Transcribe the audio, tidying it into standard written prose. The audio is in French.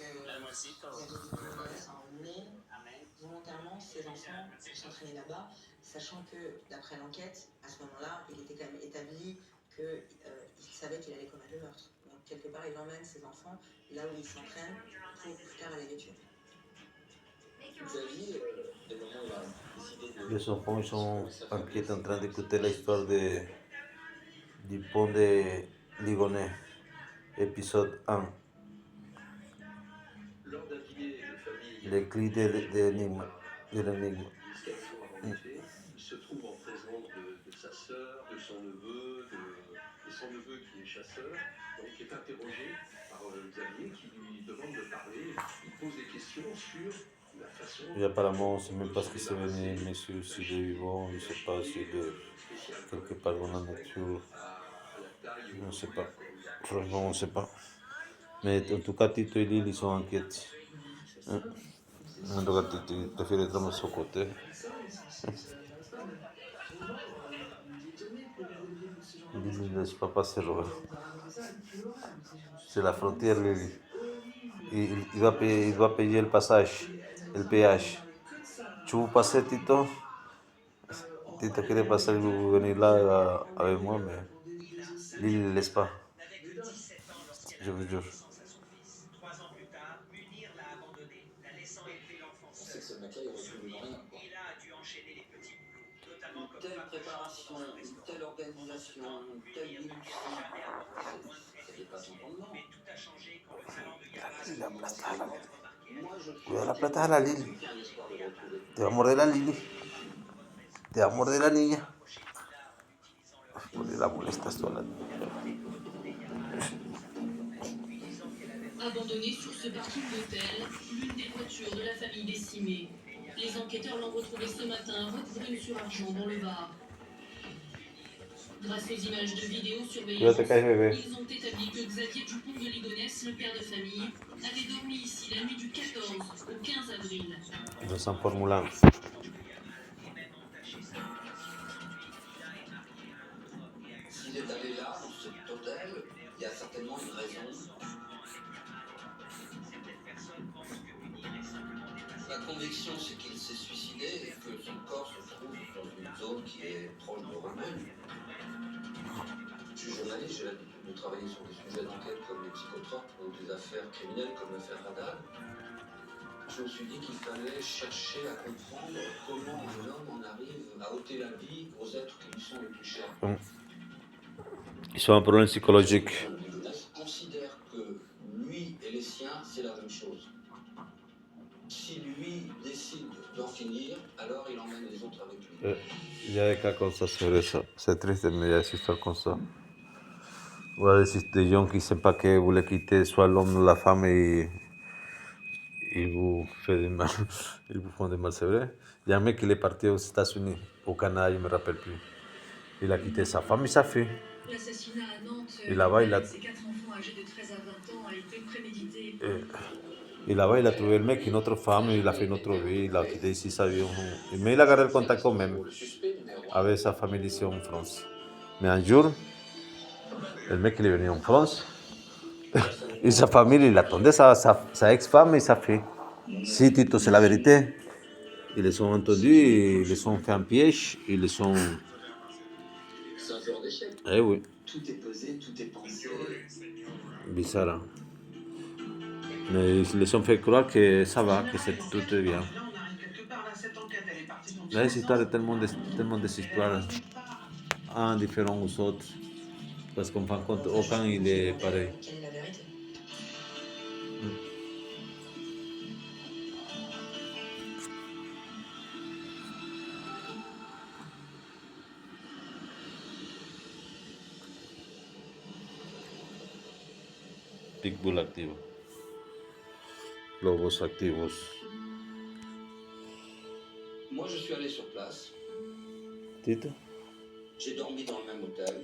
avait dit que Ligonès a emmené volontairement ses enfants pour s'entraîner là-bas, sachant que, d'après l'enquête, à ce moment-là, il était quand même établi qu'il savait qu'il allait commettre le meurtre. Donc, quelque part, il emmène ses enfants là où il s'entraîne pour plus tard aller les tuer. Les enfants ils sont inquiets en train d'écouter l'histoire du pont de Ligonnès, épisode 1. Les clés de l'énigme. Il se trouve en présence de sa sœur, de son neveu, de son neveu qui est chasseur, donc qui est interrogé par Xavier qui lui demande de parler. Il pose des questions sur la façon. Et apparemment, on ne sait même pas ce qui s'est venu, monsieur, s'il est vivant, je ne sais pas s'il est quelque part dans la nature. On ne sait pas. Franchement, on ne sait pas. Mais en tout cas, Tito et Lily, ils sont inquiets. Hein? En tout cas, Tito, il préfère être à son côté. Lily ne laisse pas passer Robert. C'est la frontière, Lily. Il doit payer le passage, le péage. Tu veux passer, Tito? Tito quiere pasar y venir là avec moi, mais Lily ne laisse pas. Je vous jure. Telle préparation, telle organisation, telle dilution, ça dépasse l'entendement. Cuida la plata de la Lili. Te va a morder la Lili. Te va a morder la niña. ¿Por qué la molestas tú a la niña? Abandonnée sur ce parking d'hôtel, l'une des voitures de la famille décimée. Les enquêteurs l'ont retrouvée ce matin, route Brune-sur-Argent, dans le Var. Grâce aux images de vidéosurveillance, ils ont établi que Xavier Dupont de Ligonnès, le père de famille, avait dormi ici la nuit du 14 au 15 avril. De San Formulán. S'il est allé là, dans cet hôtel, il y a certainement une raison. La conviction, c'est qu'il s'est suicidé et que son corps se trouve dans une zone qui est proche de Romaine. Je suis journaliste, j'ai l'habitude de travailler sur des sujets d'enquête comme les psychotropes ou des affaires criminelles comme l'affaire Haddad. Je me suis dit qu'il fallait chercher à comprendre comment un homme en arrive à ôter la vie aux êtres qui lui sont les plus chers. Ils ont un problème psychologique. Ligonnès considère que lui et les siens, c'est la même chose. Si lui décide d'en finir, alors il emmène les autres avec lui. Il y a des cas comme ça sur ça. C'est triste, mais il y a des histoires comme ça. Ou des gens qui ne savent pas que vous les quittez, soit l'homme ou la femme, et ils vous font du mal. Ils vous font du mal, c'est vrai. Il y a un mec qui est parti aux États-Unis, au Canada, je ne me rappelle plus. Il a quitté sa femme et sa fille. L'assassinat à Nantes Et là-bas, il a... de ses 4 enfants âgés de 13 à 20 ans a été prémédité. Et là-bas, il a trouvé le mec, une autre femme, il a fait une autre vie, il a quitté ici sa vie. Mais il a gardé le contact quand même avec sa famille ici en France. Mais un jour, le mec il est venu en France et sa famille, il attendait sa ex-femme et sa fille. Si, Tito, c'est la vérité. Ils les ont entendus, ils les ont fait un piège, ils les ont... C'est un genre d'échec. Eh oui. Tout est pesé, tout est pensé. Bizarre. Hein? Mais ils les ont fait croire que ça va, que tout est bien. Là, cette histoire est tellement des histoires, un différent aux autres. Parce qu'en fin de compte, aucun il est pareil. Quelle est la vérité? Pitbull activo. Lobos activos. Moi, je suis allé sur place. Tito? J'ai dormi dans le même hôtel.